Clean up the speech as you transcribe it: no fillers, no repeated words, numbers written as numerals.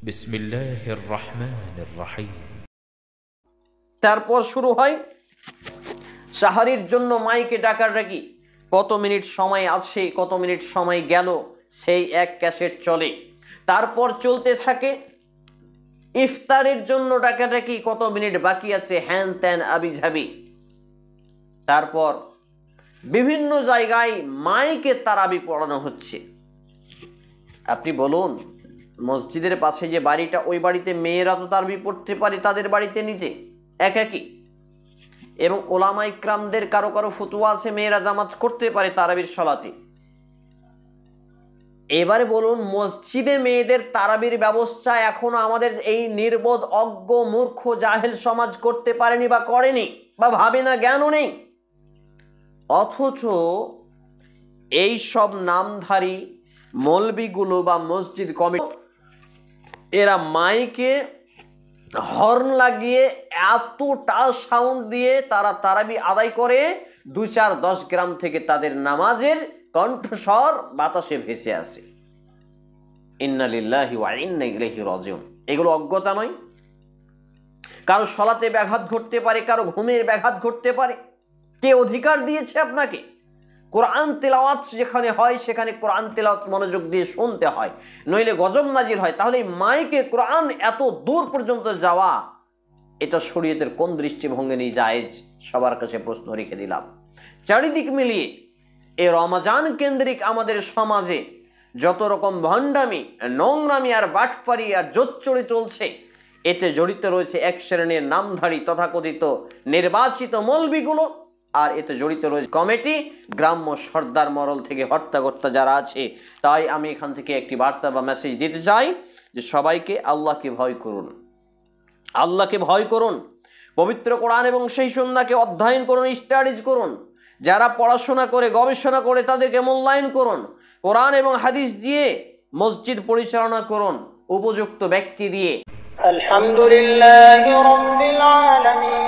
বিসমিল্লাহির রহমানির রহিম। তারপর শুরু হয় সাহারির জন্য মাইকে ডাকাডাকি, কত মিনিট সময় আছে, কত মিনিট সময় গেল, সেই এক ক্যাসেট চলে। তারপর চলতে থাকে ইফতারের জন্য ডাকাডাকি, কত মিনিট বাকি আছে, হ্যান ত্যান আবিঝাবি। তারপর বিভিন্ন জায়গায় মাইকে তারাবি পড়ানো হচ্ছে। আপনি বলুন, মসজিদের পাশে যে বাড়িটা, ওই বাড়িতে মেয়েরা তো তারাবি পড়তে পারে তাদের বাড়িতে নিজে একাকি, এবং ওলামা ইকরামদের কারো কারো ফতোয়া আছে মেয়েরা জামাত করতে পারে তারাবির সালাতে। এবারে বলুন, মসজিদে মেয়েদের তারাবির ব্যবস্থা এখনো আমাদের এই নির্বোধ অজ্ঞ মূর্খ জাহেল সমাজ করতে পারেনি বা করেনি বা ভাবে না, জ্ঞানও নেই। অথচ এই সব নামধারী মৌলবিগুলো বা মসজিদ কমিটি, এরা মাইকে হর্ন লাগিয়ে এতটা সাউন্ড দিয়ে তারা তারাবি আদায় করে, 2-4-10 গ্রাম থেকে তাদের নামাজের কণ্ঠস্বর বাতাসে ভেসে আসে। ইন্না লিল্লাহি ওয়া ইন্না ইলাইহি রাজিউন। এগুলো অজ্ঞতা নয়? কারো সলাতে ব্যাঘাত ঘটতে পারে, কারো ঘুমের ব্যাঘাত ঘটতে পারে। কে অধিকার দিয়েছে আপনাকে? কোরআন তেলাওয়াত যেখানে হয় সেখানে কোরআন তেলাওয়াত মনোযোগ দিয়ে শুনতে হয়, নইলে গজব নাজিল হয়। তাহলে মাইকে কোরআন এত দূর পর্যন্ত যাওয়া, এটা শরীয়তের কোন দৃষ্টিভঙ্গি নিয়ে জায়েজ? সবার কাছে প্রশ্ন রেখে দিলাম। চারিদিক মিলিয়ে এই রমজান কেন্দ্রিক আমাদের সমাজে যত রকম ভণ্ডামি, নোংরামি আর বাটপারি আর জোচ্চুরি চলছে, এতে জড়িত রয়েছে এক শ্রেণীর নামধারী তথাকথিত নির্বাচিত মৌলবিগুলো, আর এতে জড়িত রয়েছে কমিটি, গ্রাম্য সর্দার মরল থেকে হর্তাকর্তা যারা আছে। তাই আমি এখান থেকে একটি বার্তা বা মেসেজ দিতে চাই যে সবাইকে আল্লাহকে ভয় করুন, আল্লাহকে ভয় করুন, পবিত্র কোরআন এবং সেই সুন্নাহকে অধ্যয়ন করুন, স্টাডিজ করুন। যারা পড়াশোনা করে গবেষণা করে তাদেরকে মূল্যায়ন করুন, কোরআন এবং হাদিস দিয়ে মসজিদ পরিচালনা করুন উপযুক্ত ব্যক্তি দিয়ে। আলহামদুলিল্লাহি রাব্বিল আলামিন।